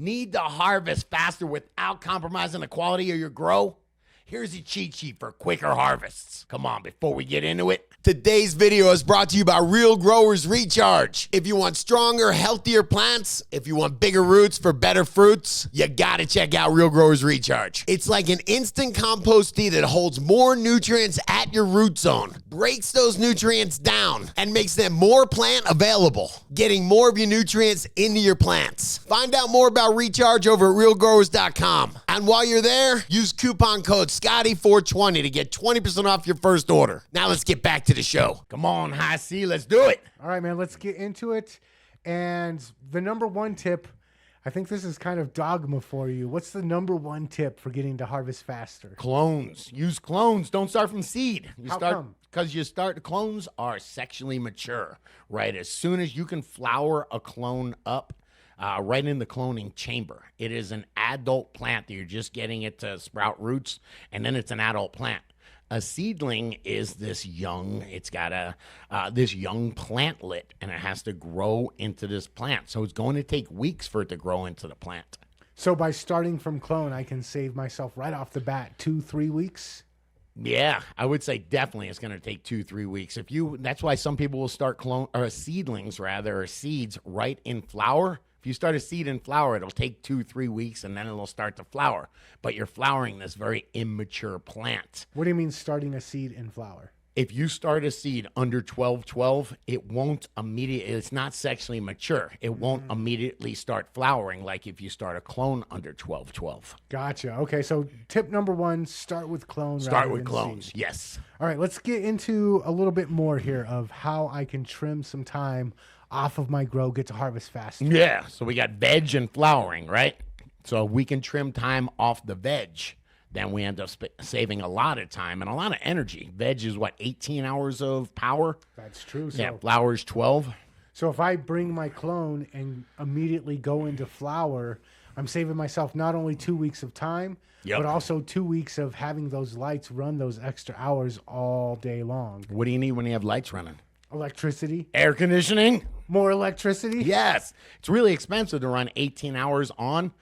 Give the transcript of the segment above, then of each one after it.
Need to harvest faster without compromising the quality of your grow? Here's a cheat sheet for quicker harvests. Come on, before we get into it. Today's video is brought to you by Real Growers Recharge. If you want stronger, healthier plants, if you want bigger roots for better fruits, you gotta check out Real Growers Recharge. It's like an instant compost tea that holds more nutrients at your root zone, breaks those nutrients down, and makes them more plant available, getting more of your nutrients into your plants. Find out more about Recharge over at realgrowers.com. And while you're there, use coupon code Scotty420 to get 20% off your first order. Now let's get back to the show. Come on, High C, let's do it. All right, man, let's get into it. And the number one tip, I think this is kind of dogma for you. What's the number one tip for getting to harvest faster? Clones. Use clones. Don't start from seed. How come? Because clones are sexually mature, right? As soon as you can flower a clone up, right in the cloning chamber. It is an adult plant that you're just getting it to sprout roots, and then it's an adult plant. A seedling is this young, it's got this young plantlet, and it has to grow into this plant. So it's going to take weeks for it to grow into the plant. So by starting from clone, I can save myself right off the bat 2-3 weeks? Yeah, I would say definitely it's going to take 2-3 weeks. That's why some people will start seedlings or seeds right in flower. If you start a seed in flower, it'll take 2-3 weeks, and then it'll start to flower. But you're flowering this very immature plant. What do you mean starting a seed in flower? If you start a seed under 12-12, it won't immediately, it's not sexually mature. It won't immediately start flowering like if you start a clone under 12-12. Gotcha. Okay, so tip number one, start with clone. Start with clones, seed. Yes. All right, let's get into a little bit more here of how I can trim some time off of my grow, get to harvest faster. Yeah, so we got veg and flowering, right? So we can trim time off the veg. Then we end up saving a lot of time and a lot of energy. Veg is 18 hours of power? That's true. Yeah, flower is 12. So if I bring my clone and immediately go into flower, I'm saving myself not only 2 weeks of time, but also 2 weeks of having those lights run those extra hours all day long. What do you need when you have lights running? Electricity. Air conditioning. More electricity. Yes. It's really expensive to run 18 hours on.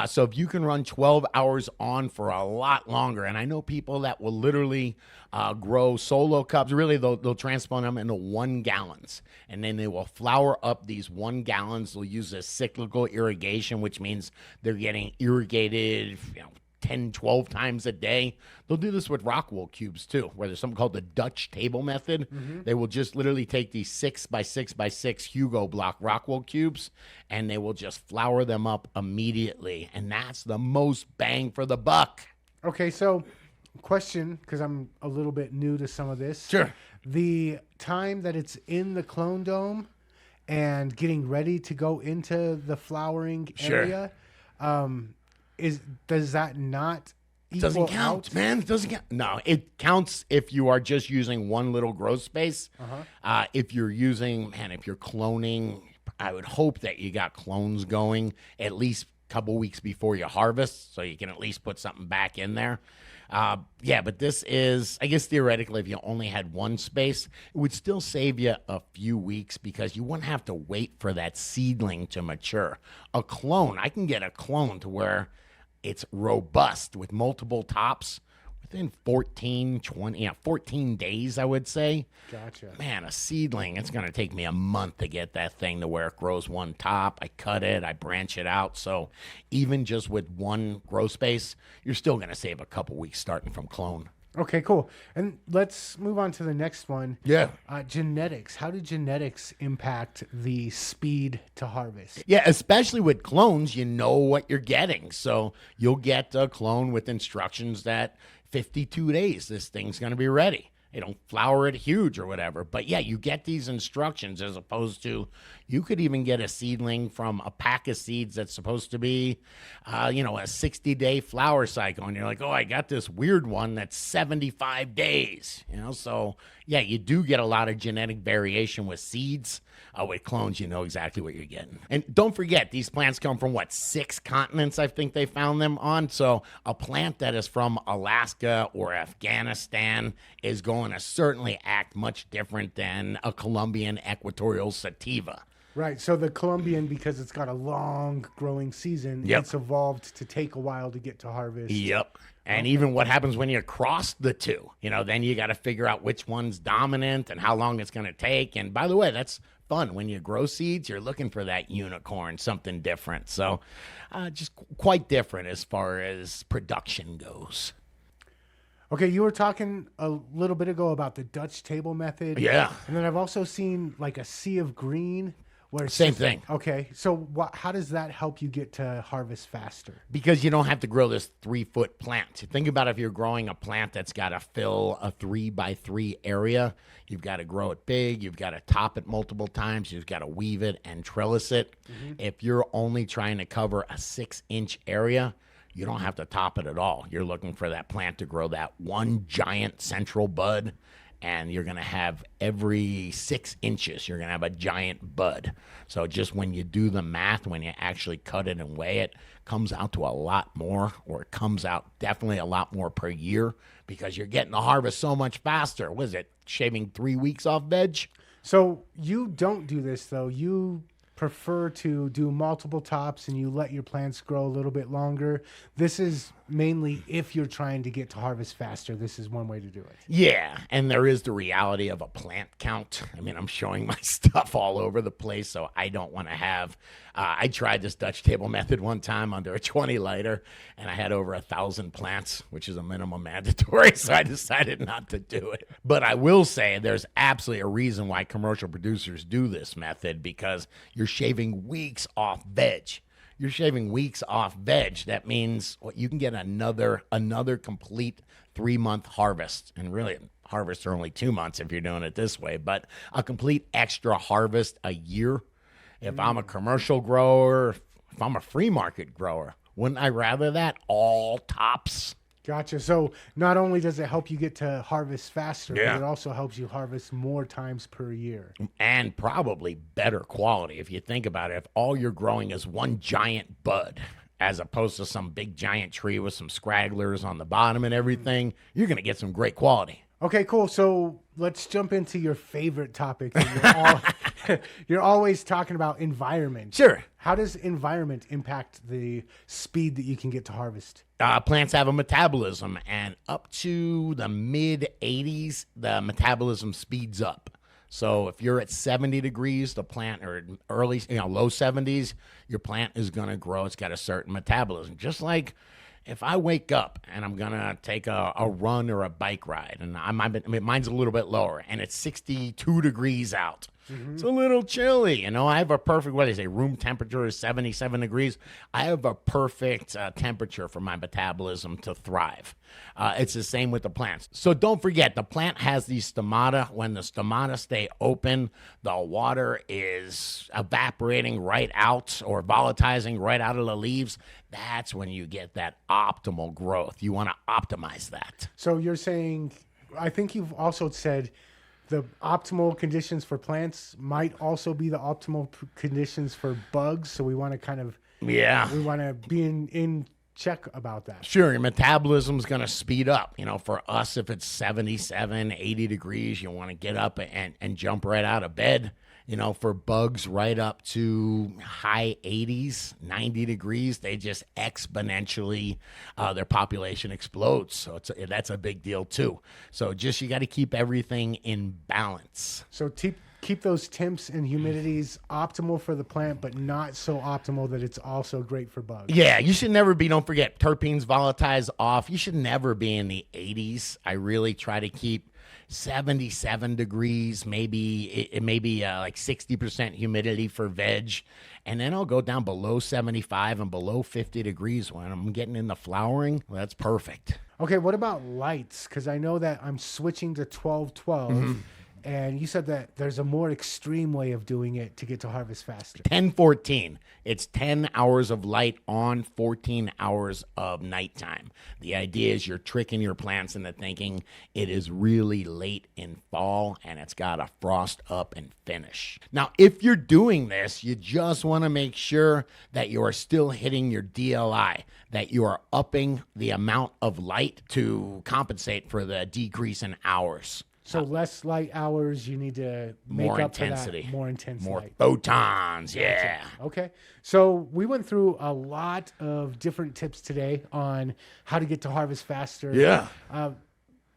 So if you can run 12 hours on for a lot longer, and I know people that will literally grow solo cups, really they'll transplant them into 1 gallons, and then they will flower up these 1 gallons. They'll use a cyclical irrigation, which means they're getting irrigated 10, 12 times a day. They'll do this with rock wool cubes too, where there's something called the Dutch table method. They will just literally take these 6x6x6 Hugo block rock wool cubes, and they will just flower them up immediately. And that's the most bang for the buck. Okay, so question, because I'm a little bit new to some of this. Sure. The time that it's in the clone dome and getting ready to go into the flowering area, does that not equal doesn't count, out? man. It doesn't count. No, it counts if you are just using one little grow space. If you're cloning, I would hope that you got clones going at least a couple weeks before you harvest, so you can at least put something back in there. But this is, I guess theoretically, if you only had one space, it would still save you a few weeks because you wouldn't have to wait for that seedling to mature. A clone, I can get a clone to where it's robust with multiple tops within 14 days, I would say. Gotcha. Man, a seedling, it's going to take me a month to get that thing to where it grows one top. I cut it, I branch it out. So even just with one grow space, you're still going to save a couple weeks starting from clone. Okay, cool. And let's move on to the next one. Yeah. Genetics. How do genetics impact the speed to harvest? Yeah, especially with clones, you know what you're getting. So you'll get a clone with instructions that 52 days, this thing's going to be ready. They don't flower it huge or whatever. But yeah, you get these instructions as opposed to, you could even get a seedling from a pack of seeds that's supposed to be, a 60-day flower cycle. And you're like, oh, I got this weird one that's 75 days. So yeah, you do get a lot of genetic variation with seeds. With clones, you know exactly what you're getting. And don't forget, these plants come from, 6 continents, I think they found them on. So a plant that is from Alaska or Afghanistan is going to certainly act much different than a Colombian equatorial sativa. Right. So the Colombian, because it's got a long growing season, it's evolved to take a while to get to harvest. Yep. And even what happens when you cross the two, then you got to figure out which one's dominant and how long it's going to take. And by the way, that's fun. When you grow seeds, you're looking for that unicorn, something different. So just quite different as far as production goes. Okay, you were talking a little bit ago about the Dutch table method. Yeah. And then I've also seen like a sea of green. Where Same thing. Okay, so how does that help you get to harvest faster? Because you don't have to grow this 3-foot plant. Think about if you're growing a plant that's got to fill a 3x3 area. You've got to grow it big. You've got to top it multiple times. You've got to weave it and trellis it. If you're only trying to cover a 6-inch area, you don't have to top it at all. You're looking for that plant to grow that one giant central bud, and you're going to have every 6 inches, you're going to have a giant bud. So just when you do the math, when you actually cut it and weigh it, comes out to a lot more, or it comes out definitely a lot more per year, because you're getting the harvest so much faster. What is it, shaving 3 weeks off veg? So you don't do this, though. You prefer to do multiple tops and you let your plants grow a little bit longer. This is mainly if you're trying to get to harvest faster. This is one way to do it. Yeah, and there is the reality of a plant count. I mean, I'm showing my stuff all over the place, so I don't want to have... I tried this Dutch table method one time under a 20 lighter, and I had over 1,000 plants, which is a minimum mandatory, so I decided not to do it. But I will say there's absolutely a reason why commercial producers do this method, because you're shaving weeks off veg. You're shaving weeks off veg. That means you can get another complete 3-month harvest. And really, harvests are only 2 months if you're doing it this way, but a complete extra harvest a year. If I'm a commercial grower, if I'm a free market grower, wouldn't I rather that all tops? Gotcha. So not only does it help you get to harvest faster, Yeah, but it also helps you harvest more times per year. And probably better quality. If you think about it, if all you're growing is one giant bud, as opposed to some big giant tree with some scragglers on the bottom and everything, you're going to get some great quality. Okay, cool. So let's jump into your favorite topic. You're always talking about environment. Sure. How does environment impact the speed that you can get to harvest? Plants have a metabolism, and up to the mid-80s, the metabolism speeds up. So if you're at 70 degrees, the plant, or early, low 70s, your plant is going to grow. It's got a certain metabolism. Just like if I wake up and I'm going to take a run or a bike ride, and mine's a little bit lower, and it's 62 degrees out. It's a little chilly. I have a perfect, what do they say, room temperature is 77 degrees. I have a perfect temperature for my metabolism to thrive. It's the same with the plants. So don't forget, the plant has these stomata. When the stomata stay open, the water is evaporating right out or volatilizing right out of the leaves. That's when you get that optimal growth. You want to optimize that. So you're saying, I think you've also said the optimal conditions for plants might also be the optimal conditions for bugs. So we want to kind of, we want to be in check about that. Sure, your metabolism's going to speed up. For us, if it's 77, 80 degrees, you want to get up and jump right out of bed. For bugs right up to high 80s, 90 degrees, they just exponentially, their population explodes. So that's a big deal too. So you got to keep everything in balance. So keep those temps and humidities optimal for the plant, but not so optimal that it's also great for bugs. Yeah, you should never be, don't forget, terpenes volatilize off. You should never be in the 80s. I really try to keep 77 degrees, maybe like 60% humidity for veg. And then I'll go down below 75 and below 50 degrees when I'm getting into flowering. Well, that's perfect. Okay, what about lights? Because I know that I'm switching to 12-12. And you said that there's a more extreme way of doing it to get to harvest faster. 10-14. It's 10 hours of light on 14 hours of nighttime. The idea is you're tricking your plants into thinking it is really late in fall and it's got to frost up and finish. Now, if you're doing this, you just want to make sure that you are still hitting your DLI, that you are upping the amount of light to compensate for the decrease in hours. So less light hours, you need to make More up intensity. for that. More intense More light. photons, yeah. Okay. So we went through a lot of different tips today on how to get to harvest faster. Yeah.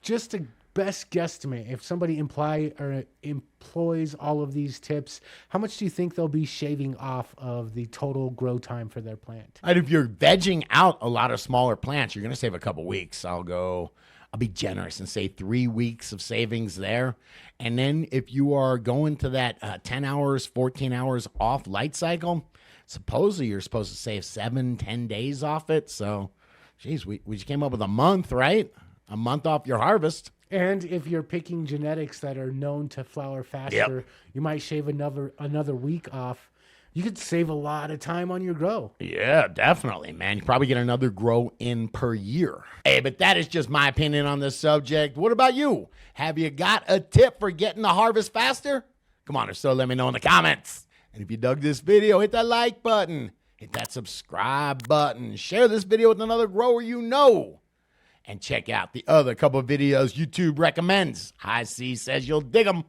Just a best guesstimate, if somebody employs all of these tips, how much do you think they'll be shaving off of the total grow time for their plant? And if you're vegging out a lot of smaller plants, you're going to save a couple weeks. I'll be generous and say 3 weeks of savings there. And then if you are going to that 10 hours, 14 hours off light cycle, supposedly you're supposed to save 7-10 days off it. So, geez, we just came up with a month, right? A month off your harvest. And if you're picking genetics that are known to flower faster, you might shave another week off. You could save a lot of time on your grow. Yeah, definitely, man. You probably get another grow in per year. Hey, but that is just my opinion on this subject. What about you? Have you got a tip for getting the harvest faster? Come on, if so, let me know in the comments. And if you dug this video, hit that like button. Hit that subscribe button. Share this video with another grower you know. And check out the other couple of videos YouTube recommends. High C says you'll dig them.